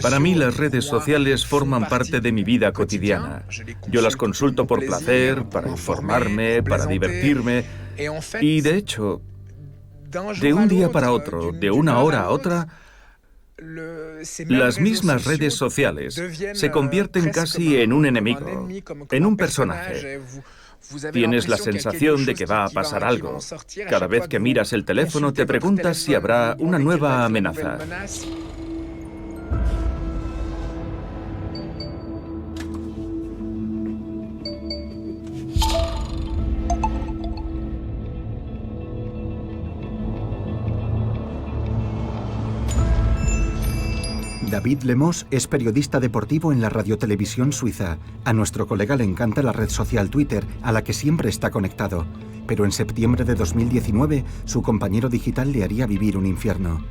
Para mí las redes sociales forman parte de mi vida cotidiana. Yo las consulto por placer, para informarme, para divertirme. Y de hecho, de un día para otro, de una hora a otra, las mismas redes sociales se convierten casi en un enemigo, en un personaje. Tienes la sensación de que va a pasar algo. Cada vez que miras el teléfono te preguntas si habrá una nueva amenaza. David Lemos es periodista deportivo en la radiotelevisión suiza. A nuestro colega le encanta la red social Twitter, a la que siempre está conectado. Pero en septiembre de 2019, su compañero digital le haría vivir un infierno.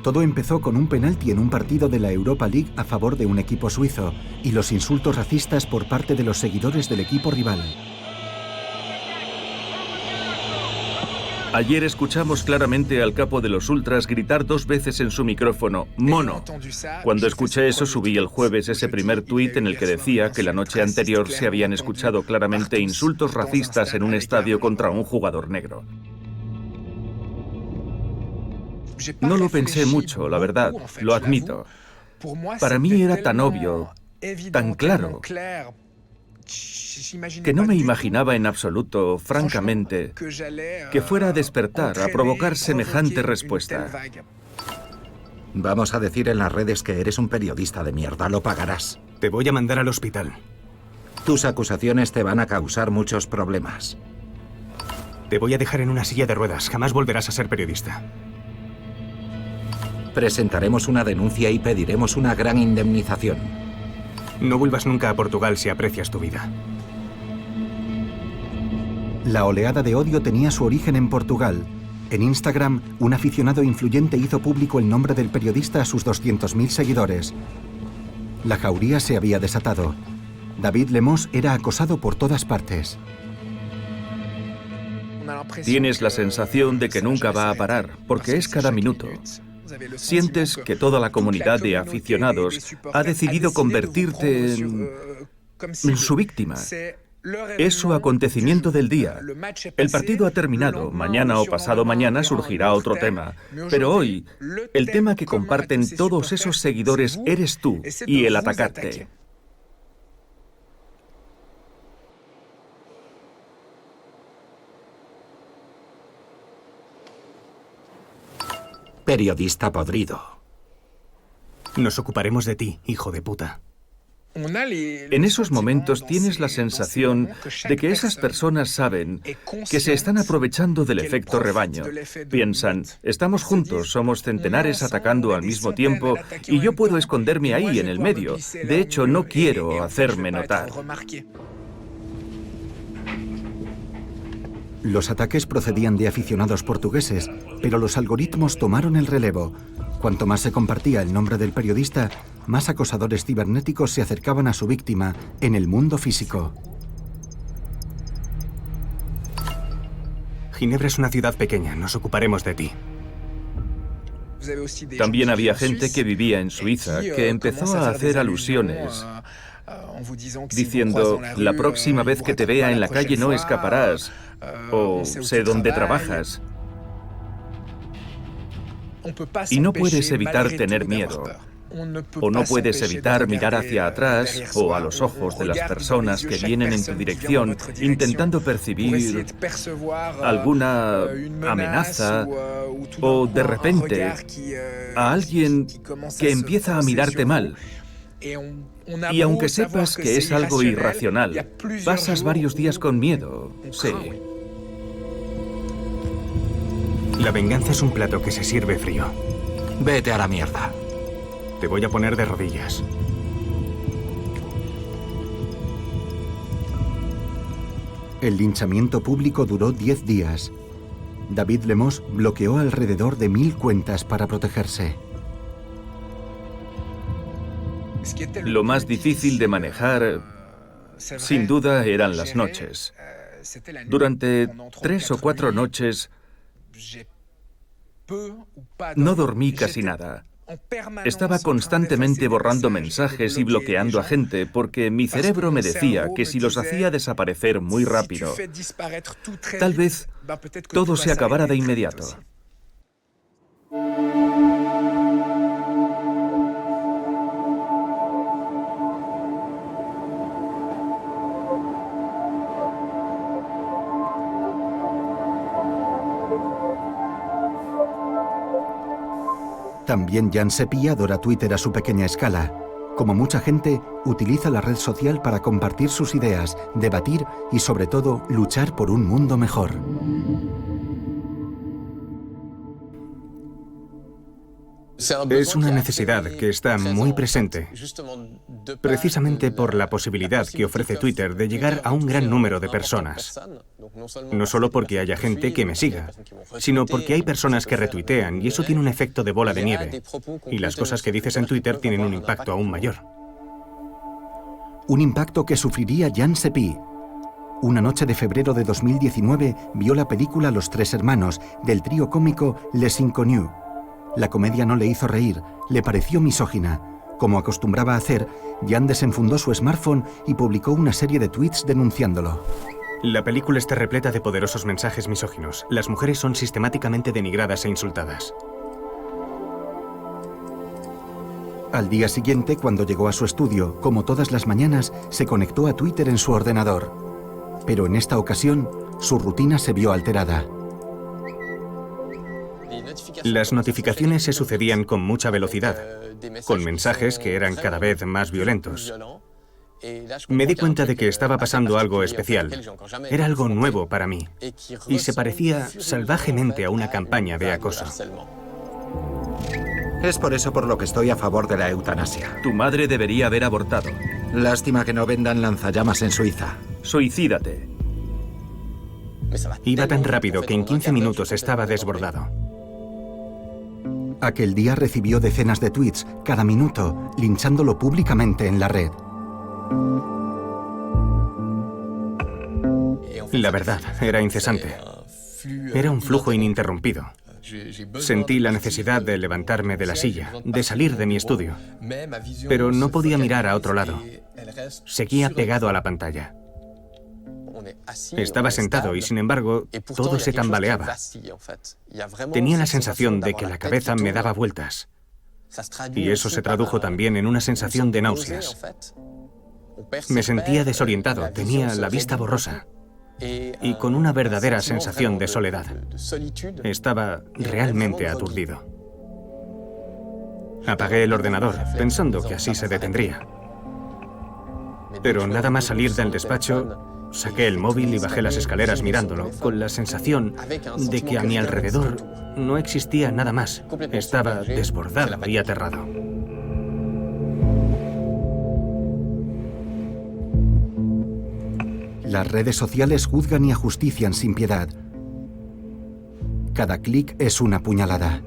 Todo empezó con un penalti en un partido de la Europa League a favor de un equipo suizo y los insultos racistas por parte de los seguidores del equipo rival. Ayer escuchamos claramente al capo de los ultras gritar 2 veces en su micrófono, ¡mono! Cuando escuché eso subí el jueves ese primer tuit en el que decía que la noche anterior se habían escuchado claramente insultos racistas en un estadio contra un jugador negro. No lo pensé mucho, la verdad, lo admito. Para mí era tan obvio, tan claro, que no me imaginaba en absoluto, francamente, que fuera a despertar, a provocar semejante respuesta. Vamos a decir en las redes que eres un periodista de mierda, lo pagarás. Te voy a mandar al hospital. Tus acusaciones te van a causar muchos problemas. Te voy a dejar en una silla de ruedas, jamás volverás a ser periodista. Presentaremos una denuncia y pediremos una gran indemnización. No vuelvas nunca a Portugal si aprecias tu vida. La oleada de odio tenía su origen en Portugal. En Instagram, un aficionado influyente hizo público el nombre del periodista a sus 200.000 seguidores. La jauría se había desatado. David Lemos era acosado por todas partes. Tienes la sensación de que nunca va a parar, porque es cada minuto. Sientes que toda la comunidad de aficionados ha decidido convertirte en su víctima. Es su acontecimiento del día. El partido ha terminado. Mañana o pasado mañana surgirá otro tema. Pero hoy, el tema que comparten todos esos seguidores eres tú y el atacarte. Periodista podrido. Nos ocuparemos de ti, hijo de puta. En esos momentos tienes la sensación de que esas personas saben que se están aprovechando del efecto rebaño. Piensan, estamos juntos, somos centenares atacando al mismo tiempo y yo puedo esconderme ahí en el medio. De hecho, no quiero hacerme notar. Los ataques procedían de aficionados portugueses, pero los algoritmos tomaron el relevo. Cuanto más se compartía el nombre del periodista, más acosadores cibernéticos se acercaban a su víctima en el mundo físico. Ginebra es una ciudad pequeña, nos ocuparemos de ti. También había gente que vivía en Suiza que empezó a hacer alusiones diciendo, la próxima vez que te vea en la calle no escaparás, o sé dónde trabajas. Y no puedes evitar tener miedo, o no puedes evitar mirar hacia atrás o a los ojos de las personas que vienen en tu dirección intentando percibir alguna amenaza o de repente a alguien que empieza a mirarte mal. Y aunque sepas que es algo irracional, pasas varios días con miedo, sí. La venganza es un plato que se sirve frío. Vete a la mierda. Te voy a poner de rodillas. El linchamiento público duró 10 días. David Lemos bloqueó alrededor de 1000 cuentas para protegerse. Lo más difícil de manejar, sin duda, eran las noches. Durante 3 o 4 noches no dormí casi nada. Estaba constantemente borrando mensajes y bloqueando a gente porque mi cerebro me decía que si los hacía desaparecer muy rápido, tal vez todo se acabara de inmediato. También Jan Seppi adora Twitter a su pequeña escala. Como mucha gente, utiliza la red social para compartir sus ideas, debatir y, sobre todo, luchar por un mundo mejor. Es una necesidad que está muy presente, precisamente por la posibilidad que ofrece Twitter de llegar a un gran número de personas. No solo porque haya gente que me siga, sino porque hay personas que retuitean y eso tiene un efecto de bola de nieve. Y las cosas que dices en Twitter tienen un impacto aún mayor. Un impacto que sufriría Jan Seppi. Una noche de febrero de 2019 vio la película Los Tres Hermanos, del trío cómico Les Inconnus. La comedia no le hizo reír, le pareció misógina. Como acostumbraba a hacer, Jan desenfundó su smartphone y publicó una serie de tweets denunciándolo. La película está repleta de poderosos mensajes misóginos. Las mujeres son sistemáticamente denigradas e insultadas. Al día siguiente, cuando llegó a su estudio, como todas las mañanas, se conectó a Twitter en su ordenador. Pero en esta ocasión, su rutina se vio alterada. Las notificaciones se sucedían con mucha velocidad, con mensajes que eran cada vez más violentos. Me di cuenta de que estaba pasando algo especial. Era algo nuevo para mí y se parecía salvajemente a una campaña de acoso. Es por eso por lo que estoy a favor de la eutanasia. Tu madre debería haber abortado. Lástima que no vendan lanzallamas en Suiza. Suicídate. Iba tan rápido que en 15 minutos estaba desbordado. Aquel día recibió decenas de tweets cada minuto, linchándolo públicamente en la red. La verdad, era incesante. Era un flujo ininterrumpido. Sentí la necesidad de levantarme de la silla, de salir de mi estudio. Pero no podía mirar a otro lado. Seguía pegado a la pantalla. Estaba sentado y, sin embargo, todo se tambaleaba. Tenía la sensación de que la cabeza me daba vueltas. Y eso se tradujo también en una sensación de náuseas. Me sentía desorientado, tenía la vista borrosa y con una verdadera sensación de soledad. Estaba realmente aturdido. Apagué el ordenador, pensando que así se detendría. Pero nada más salir del despacho, saqué el móvil y bajé las escaleras mirándolo, con la sensación de que a mi alrededor no existía nada más. Estaba desbordado y aterrado. Las redes sociales juzgan y ajustician sin piedad. Cada clic es una puñalada.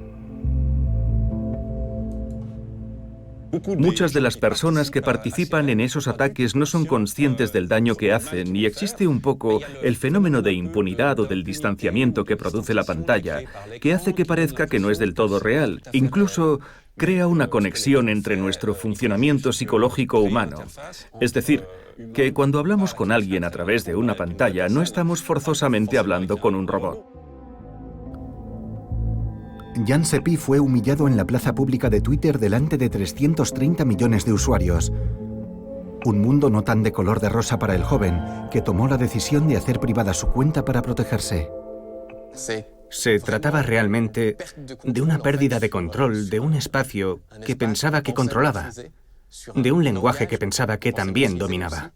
Muchas de las personas que participan en esos ataques no son conscientes del daño que hacen y existe un poco el fenómeno de impunidad o del distanciamiento que produce la pantalla, que hace que parezca que no es del todo real. Incluso crea una conexión entre nuestro funcionamiento psicológico humano. Es decir, que cuando hablamos con alguien a través de una pantalla, no estamos forzosamente hablando con un robot. Jan Seppi fue humillado en la plaza pública de Twitter delante de 330 millones de usuarios. Un mundo no tan de color de rosa para el joven, que tomó la decisión de hacer privada su cuenta para protegerse. Se trataba realmente de una pérdida de control de un espacio que pensaba que controlaba, de un lenguaje que pensaba que también dominaba,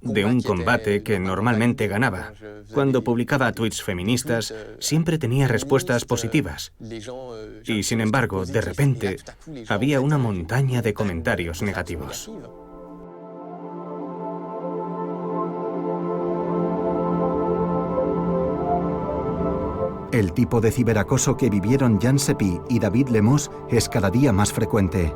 de un combate que normalmente ganaba. Cuando publicaba tweets feministas, siempre tenía respuestas positivas. Y sin embargo, de repente, había una montaña de comentarios negativos. El tipo de ciberacoso que vivieron Jan Seppi y David Lemos es cada día más frecuente.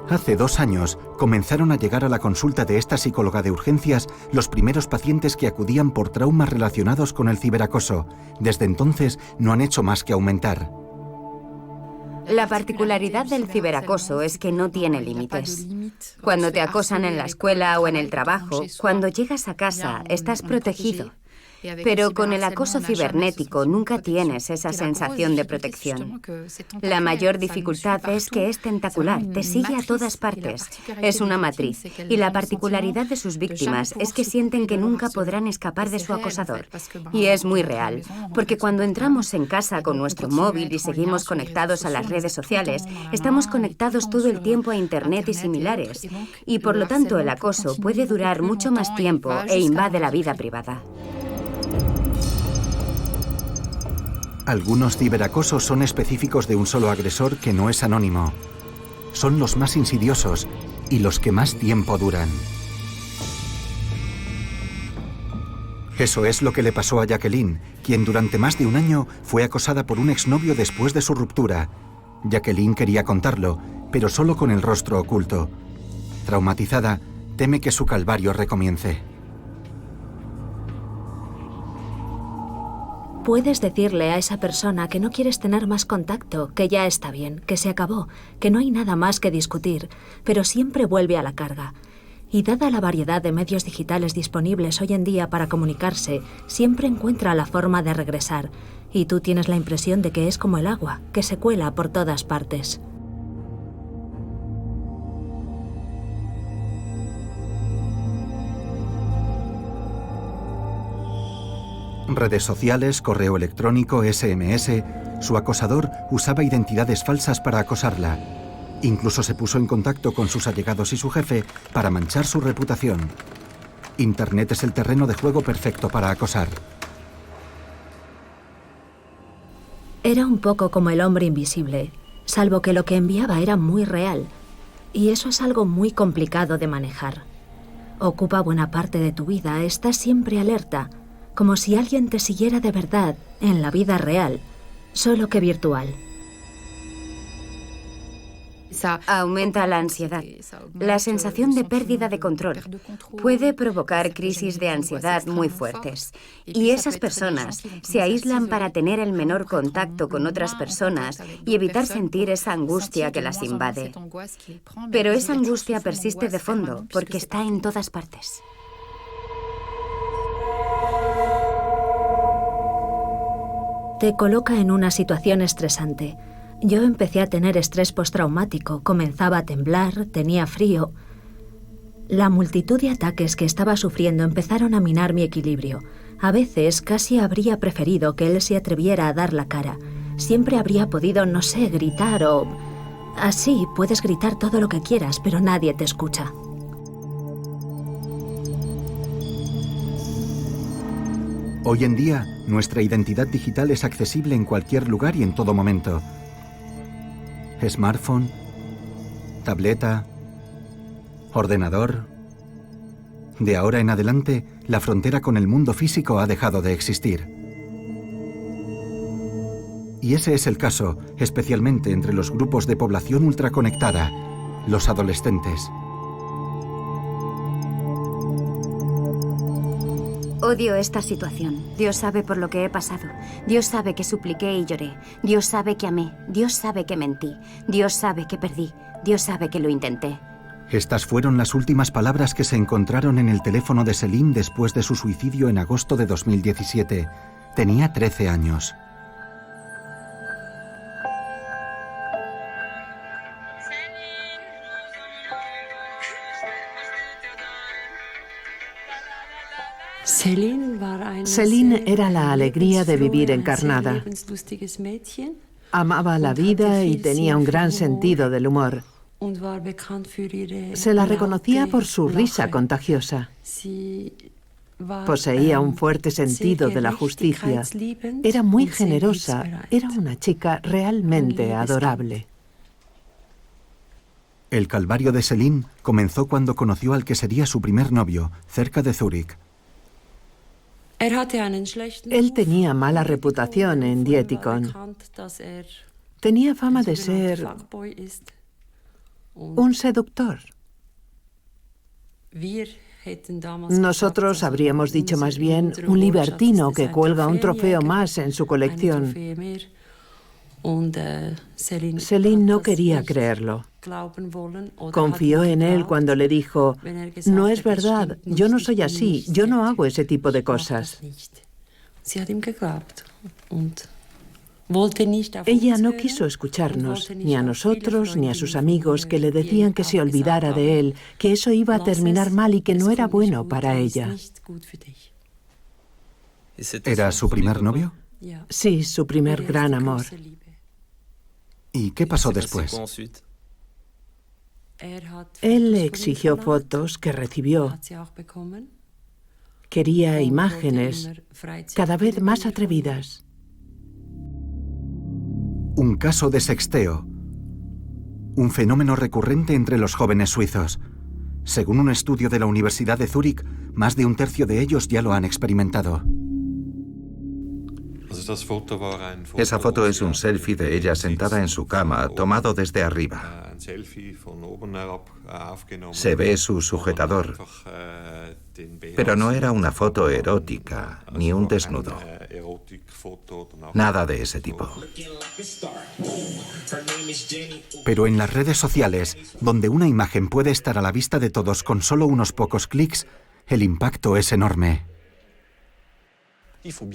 Hace 2 años comenzaron a llegar a la consulta de esta psicóloga de urgencias los primeros pacientes que acudían por traumas relacionados con el ciberacoso. Desde entonces no han hecho más que aumentar. La particularidad del ciberacoso es que no tiene límites. Cuando te acosan en la escuela o en el trabajo, cuando llegas a casa, estás protegido. Pero con el acoso cibernético nunca tienes esa sensación de protección. La mayor dificultad es que es tentacular, te sigue a todas partes. Es una matriz. Y la particularidad de sus víctimas es que sienten que nunca podrán escapar de su acosador. Y es muy real, porque cuando entramos en casa con nuestro móvil y seguimos conectados a las redes sociales, estamos conectados todo el tiempo a Internet y similares. Y por lo tanto el acoso puede durar mucho más tiempo e invade la vida privada. Algunos ciberacosos son específicos de un solo agresor que no es anónimo. Son los más insidiosos y los que más tiempo duran. Eso es lo que le pasó a Jacqueline, quien durante más de 1 año fue acosada por un exnovio después de su ruptura. Jacqueline quería contarlo, pero solo con el rostro oculto. Traumatizada, teme que su calvario recomience. Puedes decirle a esa persona que no quieres tener más contacto, que ya está bien, que se acabó, que no hay nada más que discutir, pero siempre vuelve a la carga. Y dada la variedad de medios digitales disponibles hoy en día para comunicarse, siempre encuentra la forma de regresar. Y tú tienes la impresión de que es como el agua, que se cuela por todas partes. Redes sociales, correo electrónico, SMS, su acosador usaba identidades falsas para acosarla. Incluso se puso en contacto con sus allegados y su jefe para manchar su reputación. Internet es el terreno de juego perfecto para acosar. Era un poco como el hombre invisible, salvo que lo que enviaba era muy real. Y eso es algo muy complicado de manejar. Ocupa buena parte de tu vida, estás siempre alerta, como si alguien te siguiera de verdad en la vida real, solo que virtual. Aumenta la ansiedad, la sensación de pérdida de control. Puede provocar crisis de ansiedad muy fuertes. Y esas personas se aíslan para tener el menor contacto con otras personas y evitar sentir esa angustia que las invade. Pero esa angustia persiste de fondo porque está en todas partes. Te coloca en una situación estresante. Yo empecé a tener estrés postraumático, comenzaba a temblar, tenía frío. La multitud de ataques que estaba sufriendo empezaron a minar mi equilibrio. A veces casi habría preferido que él se atreviera a dar la cara. Siempre habría podido, no sé, gritar o... Así, puedes gritar todo lo que quieras, pero nadie te escucha. Hoy en día, nuestra identidad digital es accesible en cualquier lugar y en todo momento. Smartphone, tableta, ordenador. De ahora en adelante, la frontera con el mundo físico ha dejado de existir. Y ese es el caso, especialmente entre los grupos de población ultraconectada, los adolescentes. Odio esta situación. Dios sabe por lo que he pasado. Dios sabe que supliqué y lloré. Dios sabe que amé. Dios sabe que mentí. Dios sabe que perdí. Dios sabe que lo intenté. Estas fueron las últimas palabras que se encontraron en el teléfono de Céline después de su suicidio en agosto de 2017. Tenía 13 años. Céline era la alegría de vivir encarnada. Amaba la vida y tenía un gran sentido del humor. Se la reconocía por su risa contagiosa. Poseía un fuerte sentido de la justicia. Era muy generosa. Era una chica realmente adorable. El calvario de Céline comenzó cuando conoció al que sería su primer novio, cerca de Zúrich. Él tenía mala reputación en Dietikon. Tenía fama de ser Un seductor. Nosotros habríamos dicho más bien un libertino que cuelga un trofeo más en su colección. Céline no quería creerlo. Confió en él cuando le dijo: no es verdad, yo no soy así, yo no hago ese tipo de cosas. Ella no quiso escucharnos, ni a nosotros, ni a sus amigos que le decían que se olvidara de él, que eso iba a terminar mal y que no era bueno para ella. ¿Era su primer novio? Sí, su primer gran amor. ¿Y qué pasó después? Él le exigió fotos que recibió. Quería imágenes cada vez más atrevidas. Un caso de sexteo. Un fenómeno recurrente entre los jóvenes suizos. Según un estudio de la Universidad de Zúrich, más de un tercio de ellos ya lo han experimentado. Esa foto es un selfie de ella sentada en su cama, tomado desde arriba. Se ve su sujetador, pero no era una foto erótica, ni un desnudo. Nada de ese tipo. Pero en las redes sociales, donde una imagen puede estar a la vista de todos con solo unos pocos clics, el impacto es enorme.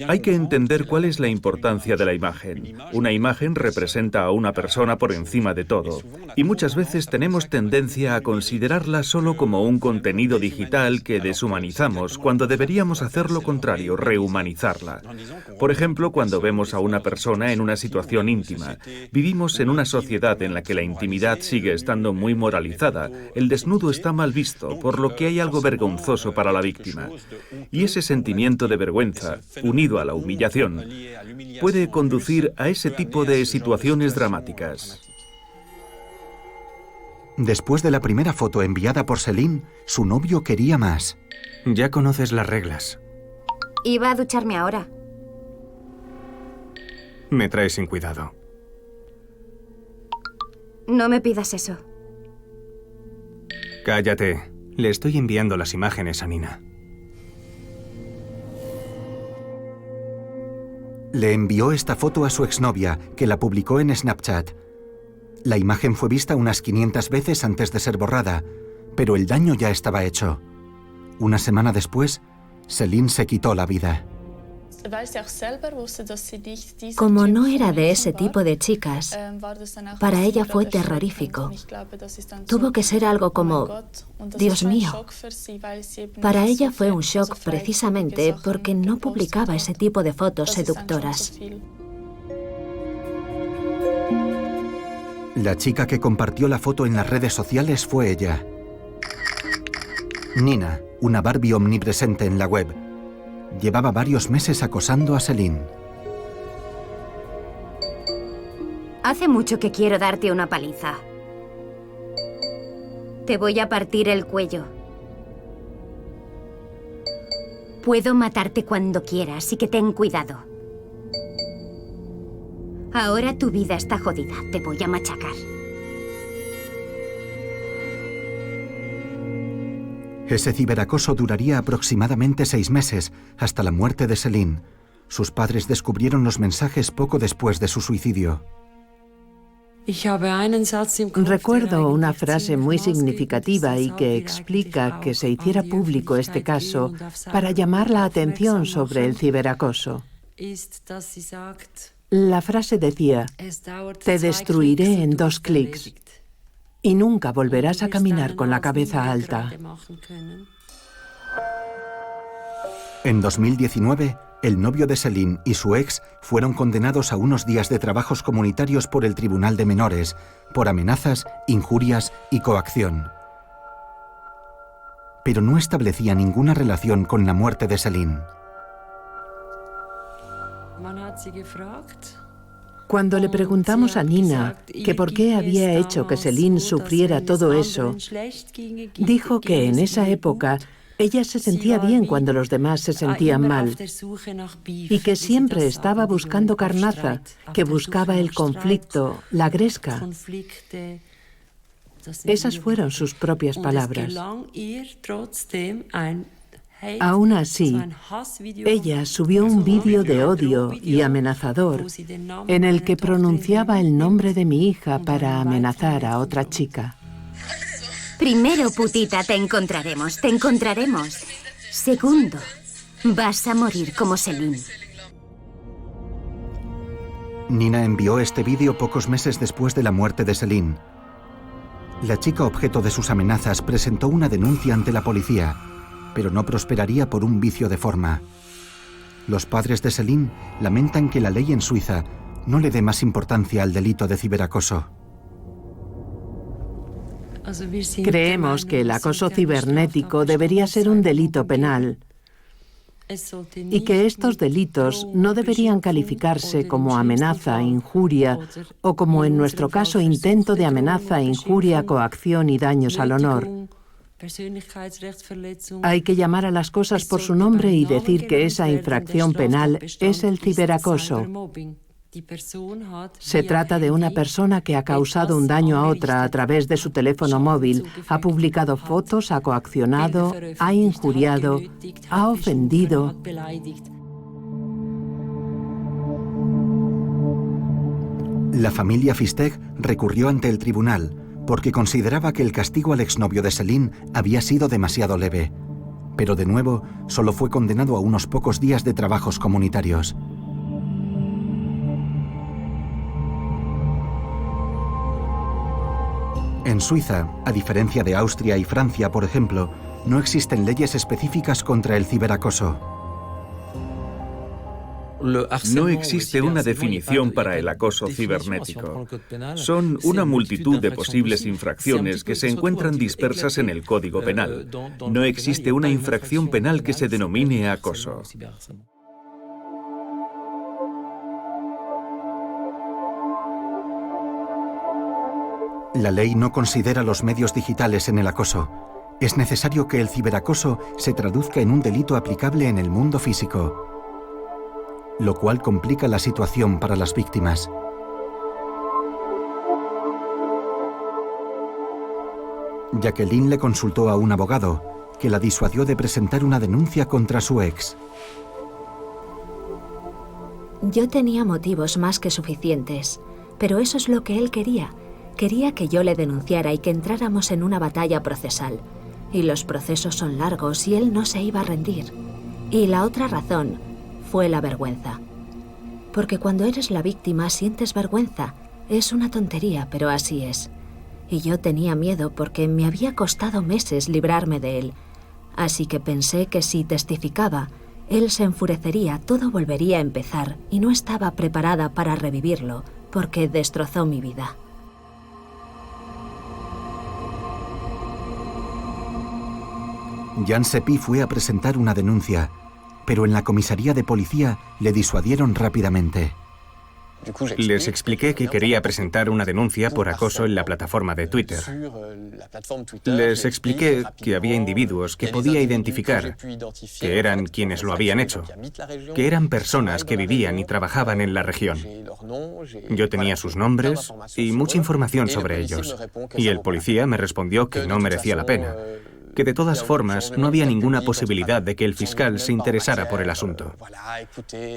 Hay que entender cuál es la importancia de la imagen. Una imagen representa a una persona por encima de todo, y muchas veces tenemos tendencia a considerarla solo como un contenido digital que deshumanizamos, cuando deberíamos hacer lo contrario, rehumanizarla. Por ejemplo, cuando vemos a una persona en una situación íntima. Vivimos en una sociedad en la que la intimidad sigue estando muy moralizada, el desnudo está mal visto, por lo que hay algo vergonzoso para la víctima. Y ese sentimiento de vergüenza, unido a la humillación, puede conducir a ese tipo de situaciones dramáticas. Después de la primera foto enviada por Céline, su novio quería más. Ya conoces las reglas. Iba a ducharme ahora. Me traes sin cuidado. No me pidas eso. Cállate. Le estoy enviando las imágenes a Nina. Le envió esta foto a su exnovia, que la publicó en Snapchat. La imagen fue vista unas 500 veces antes de ser borrada, pero el daño ya estaba hecho. Una semana después, Céline se quitó la vida. Como no era de ese tipo de chicas, para ella fue terrorífico. Tuvo que ser algo como: Dios mío. Para ella fue un shock precisamente porque no publicaba ese tipo de fotos seductoras. La chica que compartió la foto en las redes sociales fue ella. Nina, una Barbie omnipresente en la web. Llevaba varios meses acosando a Céline. Hace mucho que quiero darte una paliza. Te voy a partir el cuello. Puedo matarte cuando quiera, así que ten cuidado. Ahora tu vida está jodida, te voy a machacar. Ese ciberacoso duraría aproximadamente 6 meses, hasta la muerte de Céline. Sus padres descubrieron los mensajes poco después de su suicidio. Recuerdo una frase muy significativa y que explica que se hiciera público este caso para llamar la atención sobre el ciberacoso. La frase decía: te destruiré en 2 clics. Y nunca volverás a caminar con la cabeza alta. En 2019, el novio de Céline y su ex fueron condenados a unos días de trabajos comunitarios por el Tribunal de Menores, por amenazas, injurias y coacción. Pero no establecía ninguna relación con la muerte de Céline. Cuando le preguntamos a Nina que por qué había hecho que Céline sufriera todo eso, dijo que en esa época ella se sentía bien cuando los demás se sentían mal y que siempre estaba buscando carnaza, que buscaba el conflicto, la gresca. Esas fueron sus propias palabras. Aún así, ella subió un vídeo de odio y amenazador en el que pronunciaba el nombre de mi hija para amenazar a otra chica. Primero, putita, te encontraremos, te encontraremos. Segundo, vas a morir como Céline. Nina envió este vídeo pocos meses después de la muerte de Céline. La chica objeto de sus amenazas presentó una denuncia ante la policía, pero no prosperaría por un vicio de forma. Los padres de Céline lamentan que la ley en Suiza no le dé más importancia al delito de ciberacoso. Creemos que el acoso cibernético debería ser un delito penal y que estos delitos no deberían calificarse como amenaza, injuria o como en nuestro caso intento de amenaza, injuria, coacción y daños al honor. Hay que llamar a las cosas por su nombre y decir que esa infracción penal es el ciberacoso. Se trata de una persona que ha causado un daño a otra a través de su teléfono móvil, ha publicado fotos, ha coaccionado, ha injuriado, ha ofendido. La familia Fistech recurrió ante el tribunal porque consideraba que el castigo al exnovio de Céline había sido demasiado leve. Pero de nuevo, solo fue condenado a unos pocos días de trabajos comunitarios. En Suiza, a diferencia de Austria y Francia, por ejemplo, no existen leyes específicas contra el ciberacoso. No existe una definición para el acoso cibernético. Son una multitud de posibles infracciones que se encuentran dispersas en el Código Penal. No existe una infracción penal que se denomine acoso. La ley no considera los medios digitales en el acoso. Es necesario que el ciberacoso se traduzca en un delito aplicable en el mundo físico, lo cual complica la situación para las víctimas. Jacqueline le consultó a un abogado, que la disuadió de presentar una denuncia contra su ex. Yo tenía motivos más que suficientes, pero eso es lo que él quería. Quería que yo le denunciara y que entráramos en una batalla procesal. Y los procesos son largos y él no se iba a rendir. Y la otra razón fue la vergüenza. Porque cuando eres la víctima sientes vergüenza. Es una tontería, pero así es. Y yo tenía miedo porque me había costado meses librarme de él. Así que pensé que si testificaba, él se enfurecería, todo volvería a empezar y no estaba preparada para revivirlo porque destrozó mi vida. Jan Seppi fue a presentar una denuncia, pero en la comisaría de policía le disuadieron rápidamente. Les expliqué que quería presentar una denuncia por acoso en la plataforma de Twitter. Les expliqué que había individuos que podía identificar, que eran quienes lo habían hecho, que eran personas que vivían y trabajaban en la región. Yo tenía sus nombres y mucha información sobre ellos, y el policía me respondió que no merecía la pena, que de todas formas no había ninguna posibilidad de que el fiscal se interesara por el asunto.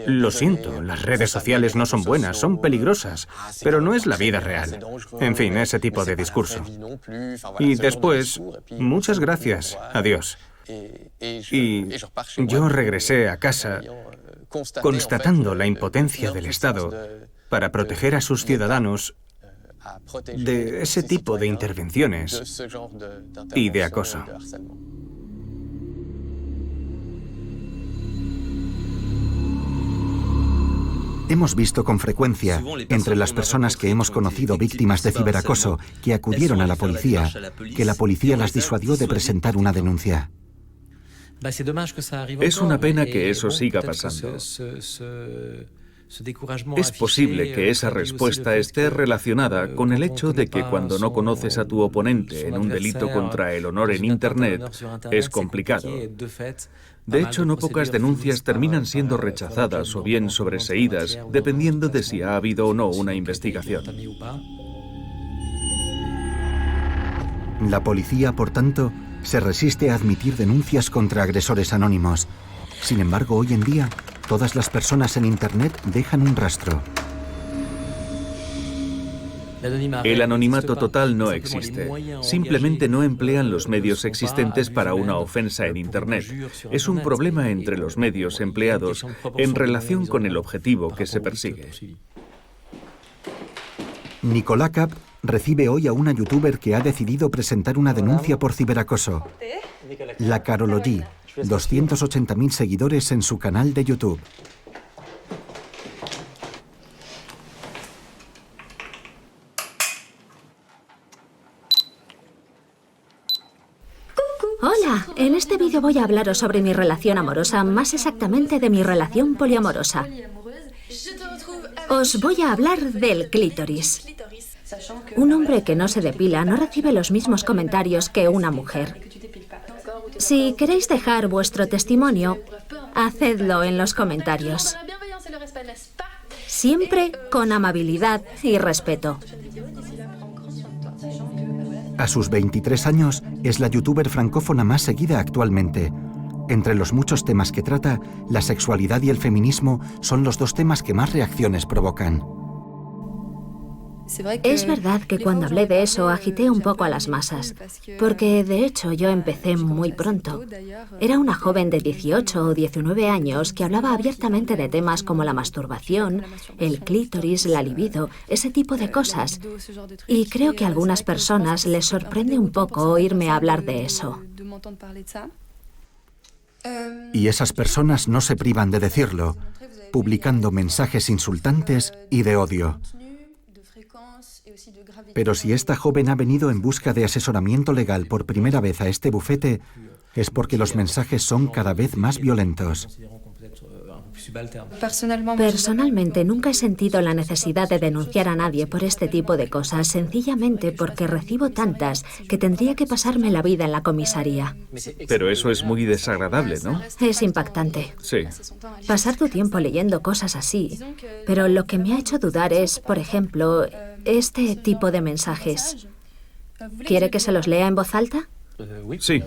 Lo siento, las redes sociales no son buenas, son peligrosas, pero no es la vida real. En fin, ese tipo de discurso. Y después, muchas gracias, adiós. Y yo regresé a casa constatando la impotencia del Estado para proteger a sus ciudadanos de ese tipo de intervenciones y de acoso. Hemos visto con frecuencia, entre las personas que hemos conocido víctimas de ciberacoso que acudieron a la policía, que la policía las disuadió de presentar una denuncia. Es una pena que eso siga pasando. Es posible que esa respuesta esté relacionada con el hecho de que cuando no conoces a tu oponente en un delito contra el honor en Internet, es complicado. De hecho, no pocas denuncias terminan siendo rechazadas o bien sobreseídas, dependiendo de si ha habido o no una investigación. La policía, por tanto, se resiste a admitir denuncias contra agresores anónimos. Sin embargo, hoy en día, todas las personas en Internet dejan un rastro. El anonimato total no existe. Simplemente no emplean los medios existentes para una ofensa en Internet. Es un problema entre los medios empleados en relación con el objetivo que se persigue. Nicolás Cap recibe hoy a una youtuber que ha decidido presentar una denuncia por ciberacoso. La Carology, 280.000 seguidores en su canal de YouTube. Hola, en este vídeo voy a hablaros sobre mi relación amorosa, más exactamente de mi relación poliamorosa. Os voy a hablar del clítoris. Un hombre que no se depila no recibe los mismos comentarios que una mujer. Si queréis dejar vuestro testimonio, hacedlo en los comentarios. Siempre con amabilidad y respeto. A sus 23 años, es la youtuber francófona más seguida actualmente. Entre los muchos temas que trata, la sexualidad y el feminismo son los dos temas que más reacciones provocan. Es verdad que cuando hablé de eso agité un poco a las masas, porque de hecho yo empecé muy pronto. Era una joven de 18 o 19 años que hablaba abiertamente de temas como la masturbación, el clítoris, la libido, ese tipo de cosas. Y creo que a algunas personas les sorprende un poco oírme hablar de eso. Y esas personas no se privan de decirlo, publicando mensajes insultantes y de odio. Pero si esta joven ha venido en busca de asesoramiento legal por primera vez a este bufete, es porque los mensajes son cada vez más violentos. Personalmente nunca he sentido la necesidad de denunciar a nadie por este tipo de cosas, sencillamente porque recibo tantas que tendría que pasarme la vida en la comisaría. Pero eso es muy desagradable, ¿no? Es impactante. Sí. Pasar tu tiempo leyendo cosas así. Pero lo que me ha hecho dudar es, por ejemplo, este tipo de mensajes. ¿Quiere que se los lea en voz alta? Sí.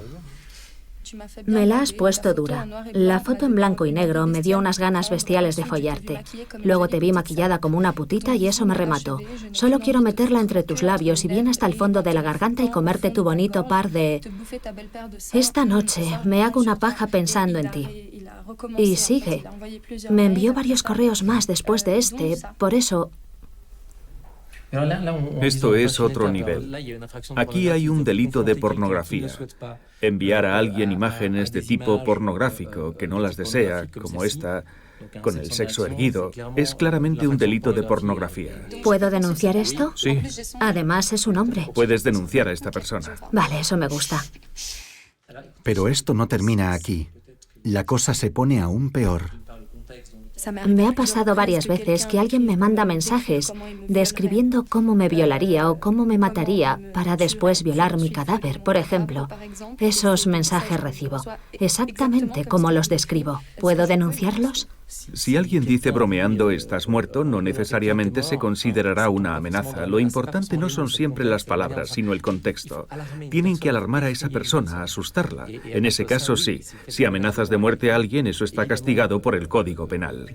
Me la has puesto dura. La foto en blanco y negro me dio unas ganas bestiales de follarte. Luego te vi maquillada como una putita y eso me remató. Solo quiero meterla entre tus labios y bien hasta el fondo de la garganta y comerte tu bonito par de... Esta noche me hago una paja pensando en ti. Y sigue. Me envió varios correos más después de este, por eso... Esto es otro nivel. Aquí hay un delito de pornografía. Enviar a alguien imágenes de tipo pornográfico que no las desea, como esta, con el sexo erguido, es claramente un delito de pornografía. ¿Puedo denunciar esto? Sí. Además, es un hombre. Puedes denunciar a esta persona. Vale, eso me gusta. Pero esto no termina aquí. La cosa se pone aún peor. Me ha pasado varias veces que alguien me manda mensajes describiendo cómo me violaría o cómo me mataría para después violar mi cadáver, por ejemplo. Esos mensajes recibo, exactamente como los describo. ¿Puedo denunciarlos? Si alguien dice bromeando "estás muerto", no necesariamente se considerará una amenaza. Lo importante no son siempre las palabras, sino el contexto. Tienen que alarmar a esa persona, asustarla. En ese caso, sí. Si amenazas de muerte a alguien, eso está castigado por el Código Penal.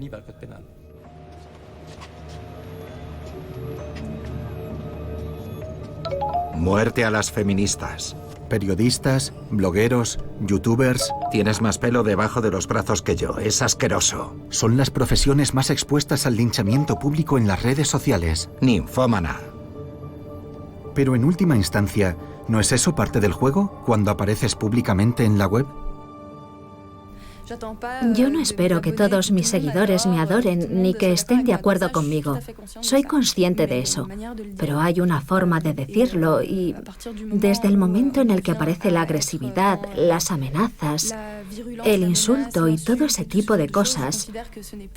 Muerte a las feministas. Periodistas, blogueros, youtubers... Tienes más pelo debajo de los brazos que yo. Es asqueroso. Son las profesiones más expuestas al linchamiento público en las redes sociales. Ninfómana. Pero en última instancia, ¿no es eso parte del juego cuando apareces públicamente en la web? Yo no espero que todos mis seguidores me adoren ni que estén de acuerdo conmigo. Soy consciente de eso. Pero hay una forma de decirlo y desde el momento en el que aparece la agresividad, las amenazas, el insulto y todo ese tipo de cosas,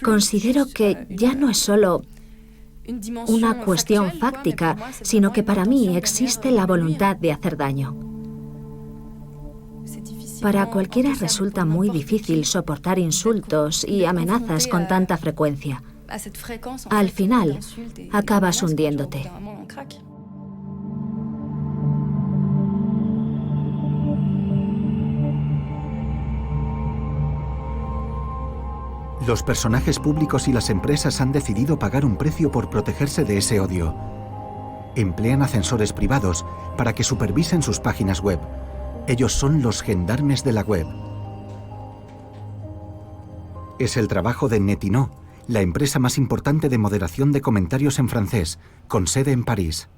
considero que ya no es solo una cuestión fáctica, sino que para mí existe la voluntad de hacer daño. Para cualquiera resulta muy difícil soportar insultos y amenazas con tanta frecuencia. Al final, acabas hundiéndote. Los personajes públicos y las empresas han decidido pagar un precio por protegerse de ese odio. Emplean ascensores privados para que supervisen sus páginas web. Ellos son los gendarmes de la web. Es el trabajo de Netinho, la empresa más importante de moderación de comentarios en francés, con sede en París.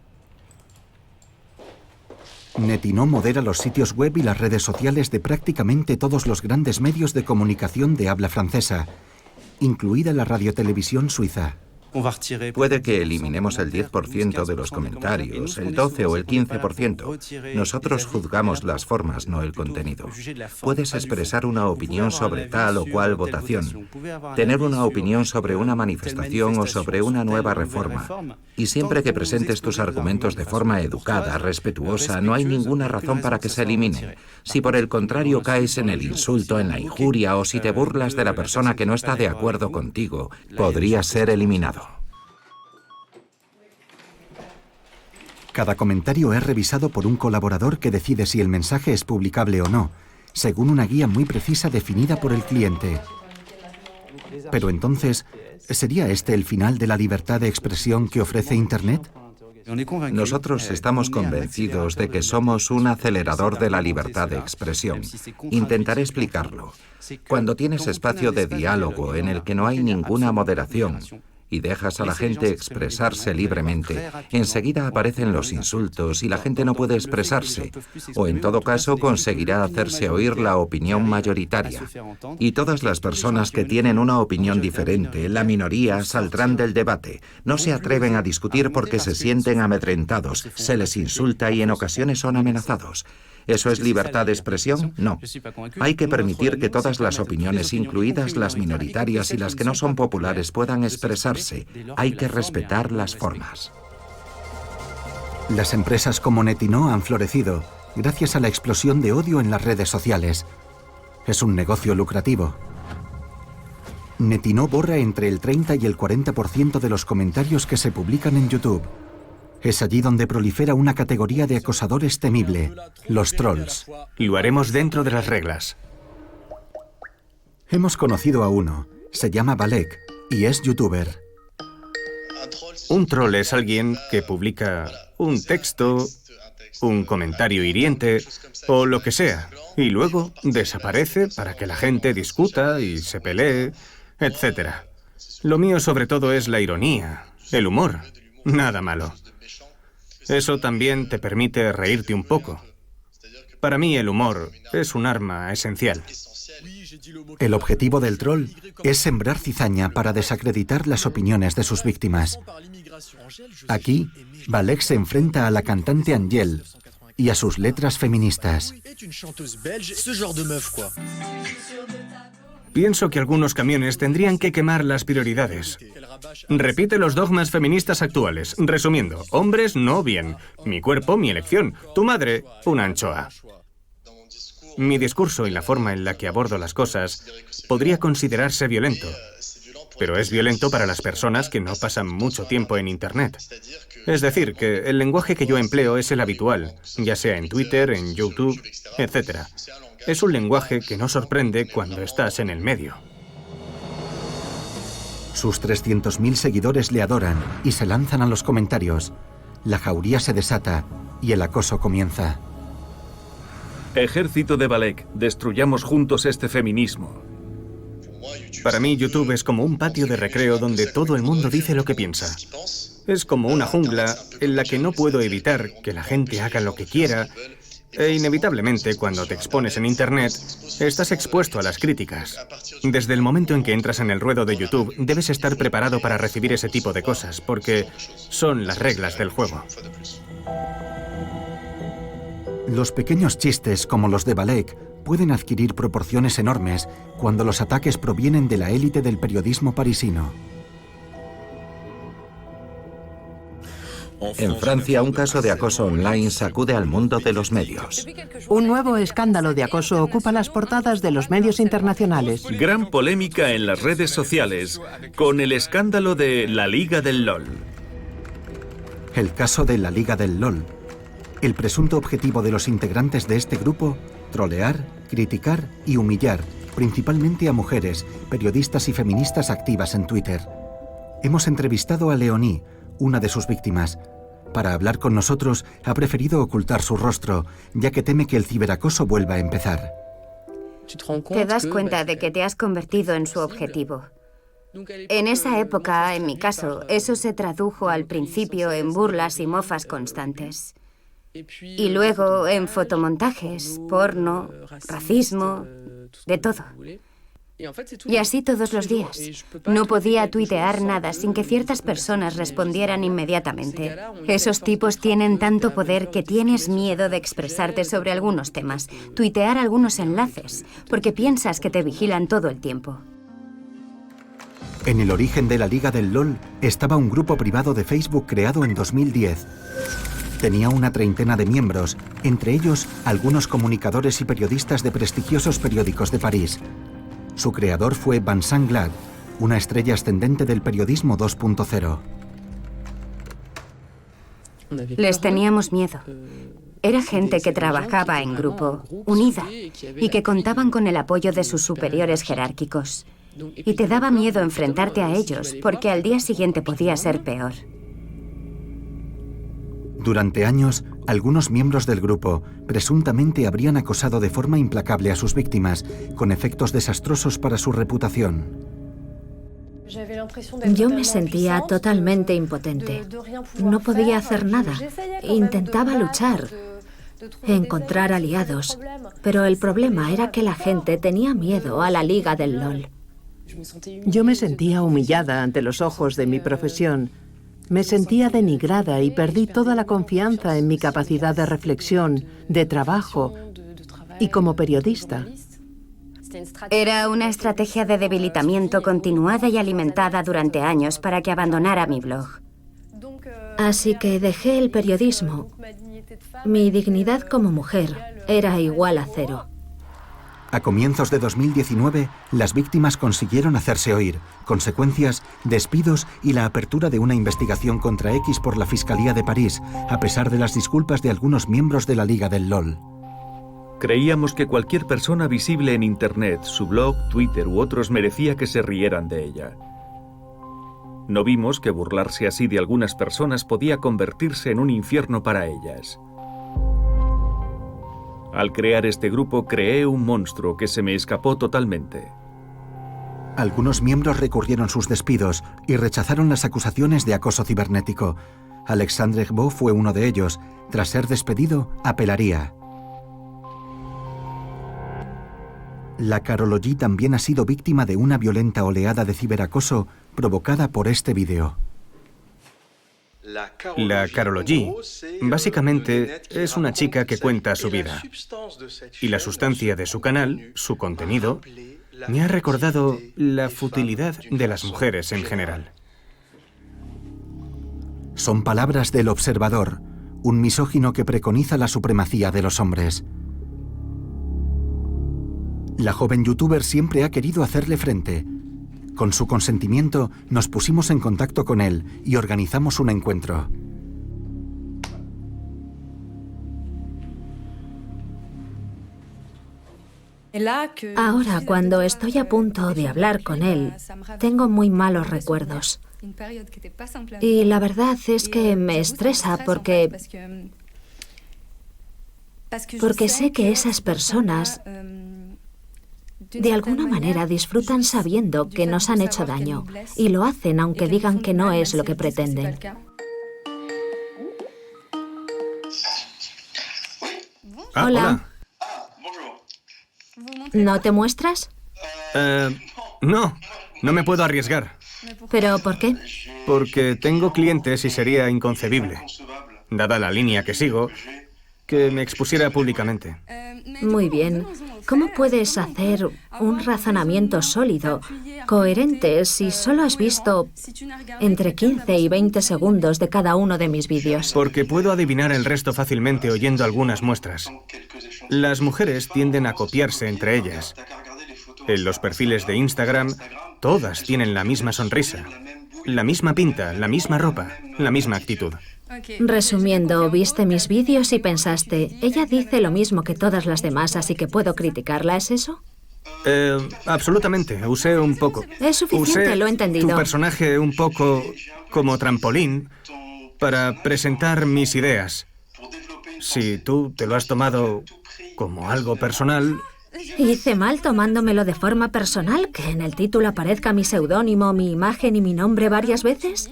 Netinho modera los sitios web y las redes sociales de prácticamente todos los grandes medios de comunicación de habla francesa, incluida la radiotelevisión suiza. Puede que eliminemos el 10% de los comentarios, el 12 o el 15%. Nosotros juzgamos las formas, no el contenido. Puedes expresar una opinión sobre tal o cual votación, tener una opinión sobre una manifestación o sobre una nueva reforma. Y siempre que presentes tus argumentos de forma educada, respetuosa, no hay ninguna razón para que se eliminen. Si por el contrario caes en el insulto, en la injuria o si te burlas de la persona que no está de acuerdo contigo, podría ser eliminado. Cada comentario es revisado por un colaborador que decide si el mensaje es publicable o no, según una guía muy precisa definida por el cliente. Pero entonces, ¿sería este el final de la libertad de expresión que ofrece Internet? Nosotros estamos convencidos de que somos un acelerador de la libertad de expresión. Intentaré explicarlo. Cuando tienes espacio de diálogo en el que no hay ninguna moderación y dejas a la gente expresarse libremente, enseguida aparecen los insultos y la gente no puede expresarse, o en todo caso conseguirá hacerse oír la opinión mayoritaria. Y todas las personas que tienen una opinión diferente, la minoría, saldrán del debate. No se atreven a discutir porque se sienten amedrentados, se les insulta y en ocasiones son amenazados. ¿Eso es libertad de expresión? No. Hay que permitir que todas las opiniones, incluidas las minoritarias y las que no son populares, puedan expresarse. Hay que respetar las formas. Las empresas como Netinho han florecido gracias a la explosión de odio en las redes sociales. Es un negocio lucrativo. Netinho borra entre el 30 y el 40% de los comentarios que se publican en YouTube. Es allí donde prolifera una categoría de acosadores temible, los trolls. Lo haremos dentro de las reglas. Hemos conocido a uno. Se llama Balek y es youtuber. Un troll es alguien que publica un texto, un comentario hiriente o lo que sea, y luego desaparece para que la gente discuta y se pelee, etc. Lo mío sobre todo es la ironía, el humor, nada malo. Eso también te permite reírte un poco. Para mí el humor es un arma esencial. El objetivo del troll es sembrar cizaña para desacreditar las opiniones de sus víctimas. Aquí, Balek se enfrenta a la cantante Angèle y a sus letras feministas. Pienso que algunos camiones tendrían que quemar las prioridades. Repite los dogmas feministas actuales. Resumiendo, hombres no bien. Mi cuerpo, mi elección. Tu madre, una anchoa. Mi discurso y la forma en la que abordo las cosas podría considerarse violento. Pero es violento para las personas que no pasan mucho tiempo en Internet. Es decir, que el lenguaje que yo empleo es el habitual, ya sea en Twitter, en YouTube, etc. Es un lenguaje que no sorprende cuando estás en el medio. Sus 300.000 seguidores le adoran y se lanzan a los comentarios. La jauría se desata y el acoso comienza. Ejército de Balek, destruyamos juntos este feminismo. Para mí, YouTube es como un patio de recreo donde todo el mundo dice lo que piensa. Es como una jungla en la que no puedo evitar que la gente haga lo que quiera. E inevitablemente, cuando te expones en Internet, estás expuesto a las críticas. Desde el momento en que entras en el ruedo de YouTube, debes estar preparado para recibir ese tipo de cosas, porque son las reglas del juego. Los pequeños chistes, como los de Balek, pueden adquirir proporciones enormes cuando los ataques provienen de la élite del periodismo parisino. En Francia, un caso de acoso online sacude al mundo de los medios. Un nuevo escándalo de acoso ocupa las portadas de los medios internacionales. Gran polémica en las redes sociales con el escándalo de la Liga del LOL. El caso de la Liga del LOL. El presunto objetivo de los integrantes de este grupo, trolear, criticar y humillar principalmente a mujeres, periodistas y feministas activas en Twitter. Hemos entrevistado a Leonie, una de sus víctimas. Para hablar con nosotros, ha preferido ocultar su rostro, ya que teme que el ciberacoso vuelva a empezar. Te das cuenta de que te has convertido en su objetivo. En esa época, en mi caso, eso se tradujo al principio en burlas y mofas constantes. Y luego en fotomontajes, porno, racismo, de todo. Y así todos los días. No podía tuitear nada sin que ciertas personas respondieran inmediatamente. Esos tipos tienen tanto poder que tienes miedo de expresarte sobre algunos temas, tuitear algunos enlaces, porque piensas que te vigilan todo el tiempo. En el origen de la Liga del LOL estaba un grupo privado de Facebook creado en 2010. Tenía una treintena de miembros, entre ellos algunos comunicadores y periodistas de prestigiosos periódicos de París. Su creador fue Vincent Glad, una estrella ascendente del periodismo 2.0. Les teníamos miedo. Era gente que trabajaba en grupo, unida, y que contaban con el apoyo de sus superiores jerárquicos. Y te daba miedo enfrentarte a ellos, porque al día siguiente podía ser peor. Durante años, algunos miembros del grupo presuntamente habrían acosado de forma implacable a sus víctimas, con efectos desastrosos para su reputación. Yo me sentía totalmente impotente. No podía hacer nada. Intentaba luchar, encontrar aliados, pero el problema era que la gente tenía miedo a la Liga del LOL. Yo me sentía humillada ante los ojos de mi profesión. Me sentía denigrada y perdí toda la confianza en mi capacidad de reflexión, de trabajo y como periodista. Era una estrategia de debilitamiento continuada y alimentada durante años para que abandonara mi blog. Así que dejé el periodismo. Mi dignidad como mujer era igual a cero. A comienzos de 2019, las víctimas consiguieron hacerse oír. Consecuencias, despidos y la apertura de una investigación contra X por la Fiscalía de París, a pesar de las disculpas de algunos miembros de la Liga del LOL. Creíamos que cualquier persona visible en Internet, su blog, Twitter u otros, merecía que se rieran de ella. No vimos que burlarse así de algunas personas podía convertirse en un infierno para ellas. Al crear este grupo, creé un monstruo que se me escapó totalmente. Algunos miembros recurrieron sus despidos y rechazaron las acusaciones de acoso cibernético. Alexandre Gbo fue uno de ellos. Tras ser despedido, apelaría. La Carology también ha sido víctima de una violenta oleada de ciberacoso provocada por este vídeo. La Carology básicamente es una chica que cuenta su vida. Y la sustancia de su canal, su contenido, me ha recordado la futilidad de las mujeres en general. Son palabras del Observador, un misógino que preconiza la supremacía de los hombres. La joven youtuber siempre ha querido hacerle frente. Con su consentimiento, nos pusimos en contacto con él y organizamos un encuentro. Ahora, cuando estoy a punto de hablar con él, tengo muy malos recuerdos. Y la verdad es que me estresa porque sé que esas personas de alguna manera disfrutan sabiendo que nos han hecho daño y lo hacen aunque digan que no es lo que pretenden. Hola. ¿No te muestras? No me puedo arriesgar. ¿Pero por qué? Porque tengo clientes y sería inconcebible, dada la línea que sigo, que me expusiera públicamente. Muy bien. ¿Cómo puedes hacer un razonamiento sólido, coherente, si solo has visto entre 15 y 20 segundos de cada uno de mis vídeos? Porque puedo adivinar el resto fácilmente oyendo algunas muestras. Las mujeres tienden a copiarse entre ellas. En los perfiles de Instagram, todas tienen la misma sonrisa, la misma pinta, la misma ropa, la misma actitud. Resumiendo, viste mis vídeos y pensaste, ella dice lo mismo que todas las demás, así que puedo criticarla, ¿es eso? Absolutamente, usé un poco. Es suficiente, Usé lo he entendido. tu personaje un poco como trampolín para presentar mis ideas. Si tú te lo has tomado como algo personal... ¿Hice mal tomándomelo de forma personal? ¿Que en el título aparezca mi seudónimo, mi imagen y mi nombre varias veces?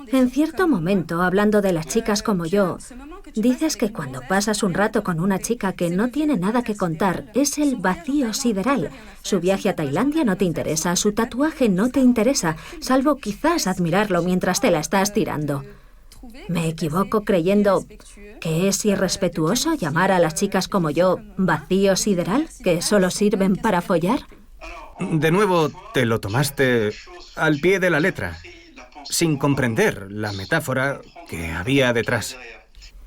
En cierto momento, hablando de las chicas como yo, dices que cuando pasas un rato con una chica que no tiene nada que contar, es el vacío sideral. Su viaje a Tailandia no te interesa, su tatuaje no te interesa, salvo quizás admirarlo mientras te la estás tirando. ¿Me equivoco creyendo que es irrespetuoso llamar a las chicas como yo vacío sideral, que solo sirven para follar? De nuevo, te lo tomaste al pie de la letra, sin comprender la metáfora que había detrás.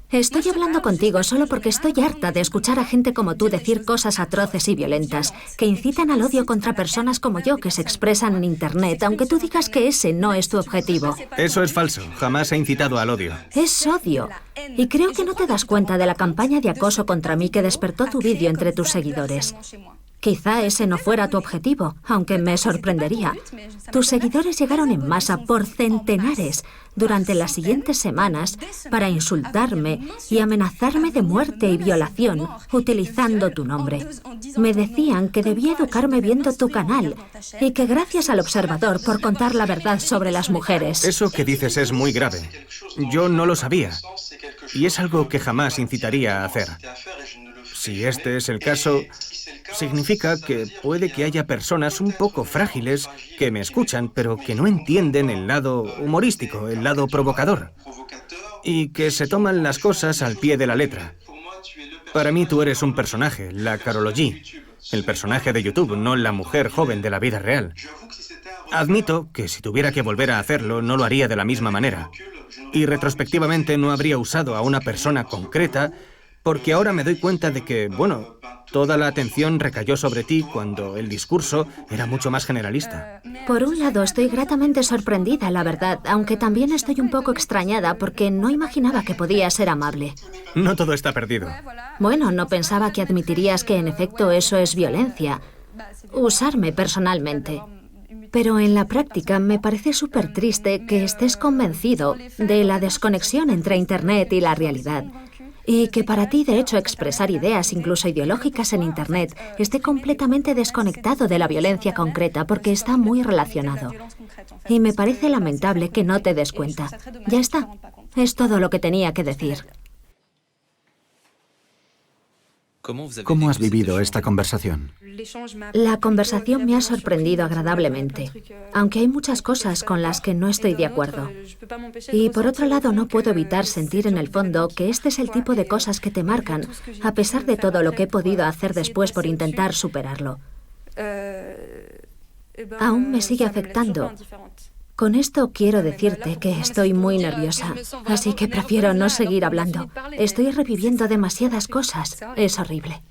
Estoy hablando contigo solo porque estoy harta de escuchar a gente como tú decir cosas atroces y violentas, que incitan al odio contra personas como yo que se expresan en Internet, aunque tú digas que ese no es tu objetivo. Eso es falso. Jamás he incitado al odio. Es odio. Y creo que no te das cuenta de la campaña de acoso contra mí que despertó tu vídeo entre tus seguidores. Quizá ese no fuera tu objetivo, aunque me sorprendería. Tus seguidores llegaron en masa por centenares durante las siguientes semanas para insultarme y amenazarme de muerte y violación utilizando tu nombre. Me decían que debía educarme viendo tu canal y que gracias al Observador por contar la verdad sobre las mujeres. Eso que dices es muy grave. Yo no lo sabía. Y es algo que jamás incitaría a hacer. Si este es el caso, significa que puede que haya personas un poco frágiles que me escuchan, pero que no entienden el lado humorístico, el lado provocador, y que se toman las cosas al pie de la letra. Para mí tú eres un personaje, la Karol G, el personaje de YouTube, no la mujer joven de la vida real. Admito que si tuviera que volver a hacerlo, no lo haría de la misma manera. Y retrospectivamente no habría usado a una persona concreta, porque ahora me doy cuenta de que, bueno, toda la atención recayó sobre ti cuando el discurso era mucho más generalista. Por un lado, estoy gratamente sorprendida, la verdad, aunque también estoy un poco extrañada porque no imaginaba que podía ser amable. No todo está perdido. Bueno, no pensaba que admitirías que en efecto eso es violencia. Usarme personalmente. Pero en la práctica me parece súper triste que estés convencido de la desconexión entre Internet y la realidad. Y que para ti, de hecho, expresar ideas, incluso ideológicas en Internet, esté completamente desconectado de la violencia concreta porque está muy relacionado. Y me parece lamentable que no te des cuenta. Ya está. Es todo lo que tenía que decir. ¿Cómo has vivido esta conversación? La conversación me ha sorprendido agradablemente, aunque hay muchas cosas con las que no estoy de acuerdo. Y por otro lado, no puedo evitar sentir en el fondo que este es el tipo de cosas que te marcan, a pesar de todo lo que he podido hacer después por intentar superarlo. Aún me sigue afectando. Con esto quiero decirte que estoy muy nerviosa, así que prefiero no seguir hablando. Estoy reviviendo demasiadas cosas. Es horrible.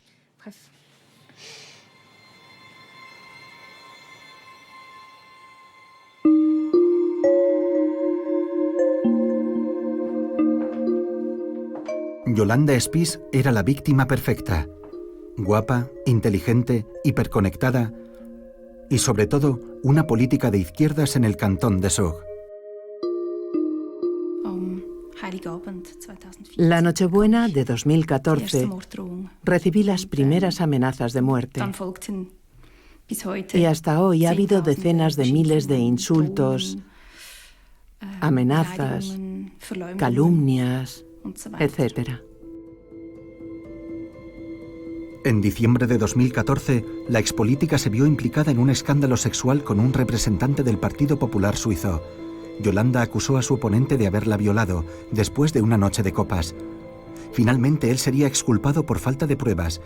Yolanda Spies era la víctima perfecta. Guapa, inteligente, hiperconectada y, sobre todo, una política de izquierdas en el cantón de Zug. La Nochebuena de 2014 recibí las primeras amenazas de muerte. Y hasta hoy ha habido decenas de miles de insultos, amenazas, calumnias, etc. En diciembre de 2014, la expolítica se vio implicada en un escándalo sexual con un representante del Partido Popular Suizo. Yolanda acusó a su oponente de haberla violado después de una noche de copas. Finalmente, él sería exculpado por falta de pruebas,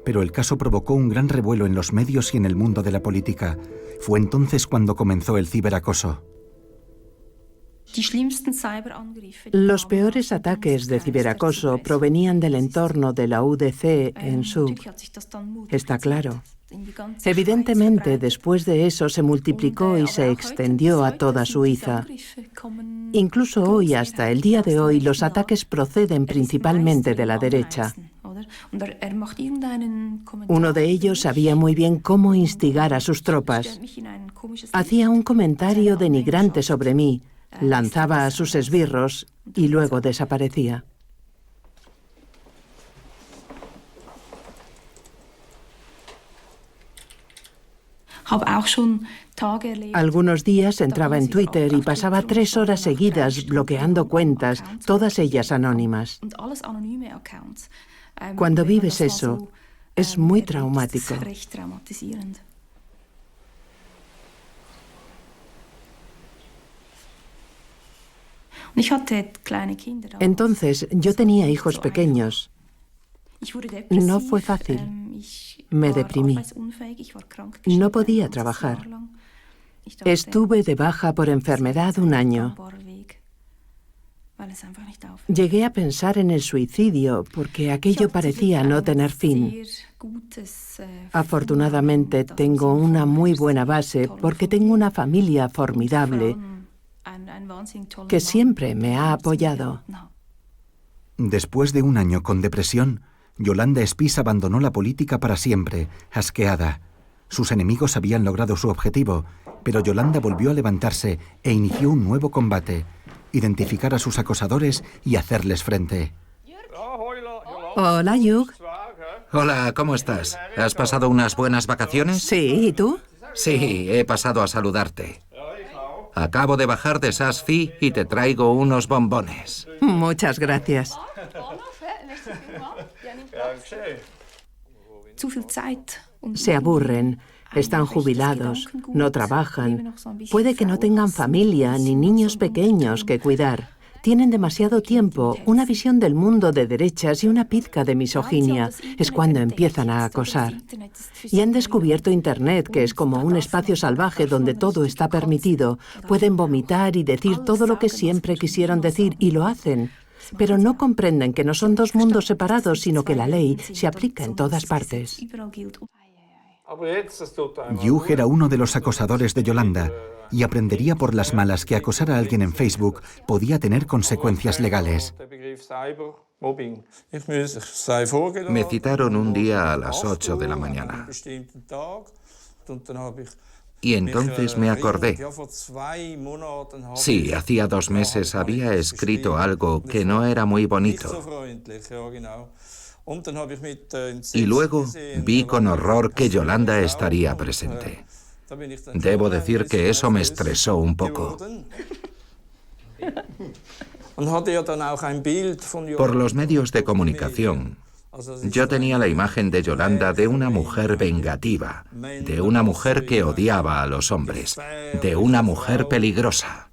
pero el caso provocó un gran revuelo en los medios y en el mundo de la política. Fue entonces cuando comenzó el ciberacoso. Los peores ataques de ciberacoso provenían del entorno de la UDC en Zug. Está claro. Evidentemente, después de eso se multiplicó y se extendió a toda Suiza. Incluso hoy, hasta el día de hoy, los ataques proceden principalmente de la derecha. Uno de ellos sabía muy bien cómo instigar a sus tropas. Hacía un comentario denigrante sobre mí, lanzaba a sus esbirros y luego desaparecía. Algunos días entraba en Twitter y pasaba 3 horas seguidas bloqueando cuentas, todas ellas anónimas. Cuando vives eso, es muy traumático. Entonces, yo tenía hijos pequeños. No fue fácil. Me deprimí. No podía trabajar. Estuve de baja por enfermedad 1 año. Llegué a pensar en el suicidio porque aquello parecía no tener fin. Afortunadamente tengo una muy buena base porque tengo una familia formidable que siempre me ha apoyado. Después de 1 año con depresión, Yolanda Spies abandonó la política para siempre, asqueada. Sus enemigos habían logrado su objetivo, pero Yolanda volvió a levantarse e inició un nuevo combate: identificar a sus acosadores y hacerles frente. Hola, Hugh. Hola, ¿cómo estás? ¿Has pasado unas buenas vacaciones? Sí, ¿y tú? Sí, he pasado a saludarte. Acabo de bajar de Saas-Fee y te traigo unos bombones. Muchas gracias. Se aburren, están jubilados, no trabajan. Puede que no tengan familia ni niños pequeños que cuidar. Tienen demasiado tiempo, una visión del mundo de derechas y una pizca de misoginia. Es cuando empiezan a acosar. Y han descubierto Internet, que es como un espacio salvaje donde todo está permitido. Pueden vomitar y decir todo lo que siempre quisieron decir y lo hacen. Pero no comprenden que no son 2 mundos separados, sino que la ley se aplica en todas partes. Hugh era uno de los acosadores de Yolanda y aprendería por las malas que acosar a alguien en Facebook podía tener consecuencias legales. Me citaron un día a las 8 de la mañana. Y entonces me acordé. Sí, hacía 2 meses había escrito algo que no era muy bonito. Y luego vi con horror que Yolanda estaría presente. Debo decir que eso me estresó un poco. Por los medios de comunicación, yo tenía la imagen de Yolanda de una mujer vengativa, de una mujer que odiaba a los hombres, de una mujer peligrosa.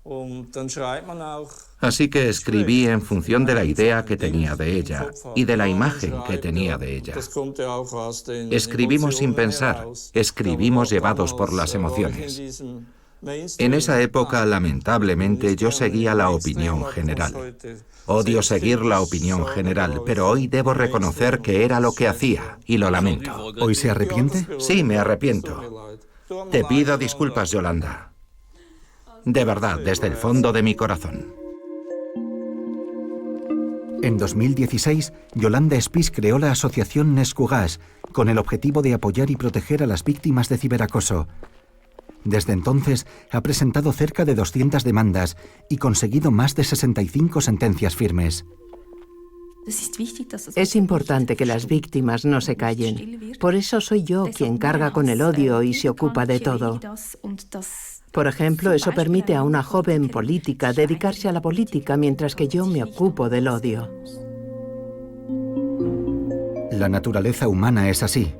Así que escribí en función de la idea que tenía de ella y de la imagen que tenía de ella. Escribimos sin pensar, escribimos llevados por las emociones. En esa época, lamentablemente, yo seguía la opinión general. Odio seguir la opinión general, pero hoy debo reconocer que era lo que hacía, y lo lamento. ¿Hoy se arrepiente? Sí, me arrepiento. Te pido disculpas, Yolanda. De verdad, desde el fondo de mi corazón. En 2016, Yolanda Spies creó la asociación Nes Courage con el objetivo de apoyar y proteger a las víctimas de ciberacoso. Desde entonces, ha presentado cerca de 200 demandas y conseguido más de 65 sentencias firmes. Es importante que las víctimas no se callen. Por eso soy yo quien carga con el odio y se ocupa de todo. Por ejemplo, eso permite a una joven política dedicarse a la política mientras que yo me ocupo del odio. La naturaleza humana es así.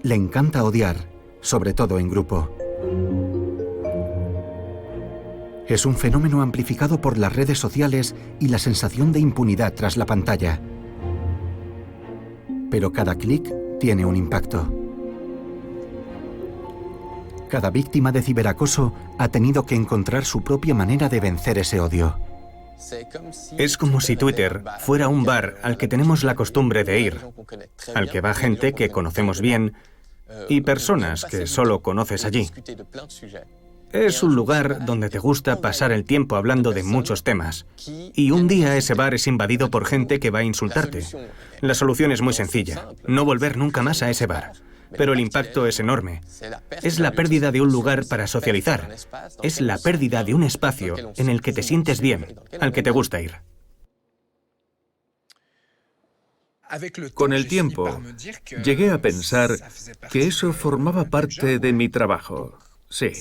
Le encanta odiar, sobre todo en grupo. Es un fenómeno amplificado por las redes sociales y la sensación de impunidad tras la pantalla. Pero cada clic tiene un impacto. Cada víctima de ciberacoso ha tenido que encontrar su propia manera de vencer ese odio. Es como si Twitter fuera un bar al que tenemos la costumbre de ir, al que va gente que conocemos bien y personas que solo conoces allí. Es un lugar donde te gusta pasar el tiempo hablando de muchos temas. Y un día ese bar es invadido por gente que va a insultarte. La solución es muy sencilla: no volver nunca más a ese bar. Pero el impacto es enorme. Es la pérdida de un lugar para socializar. Es la pérdida de un espacio en el que te sientes bien, al que te gusta ir. Con el tiempo, llegué a pensar que eso formaba parte de mi trabajo. Sí.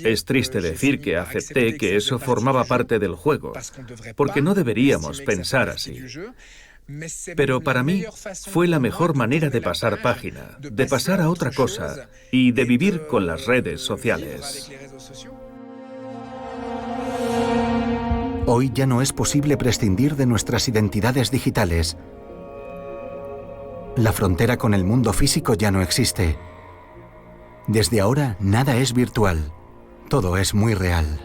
Es triste decir que acepté que eso formaba parte del juego, porque no deberíamos pensar así. Pero para mí fue la mejor manera de pasar página, de pasar a otra cosa y de vivir con las redes sociales. Hoy ya no es posible prescindir de nuestras identidades digitales. La frontera con el mundo físico ya no existe. Desde ahora, nada es virtual. Todo es muy real.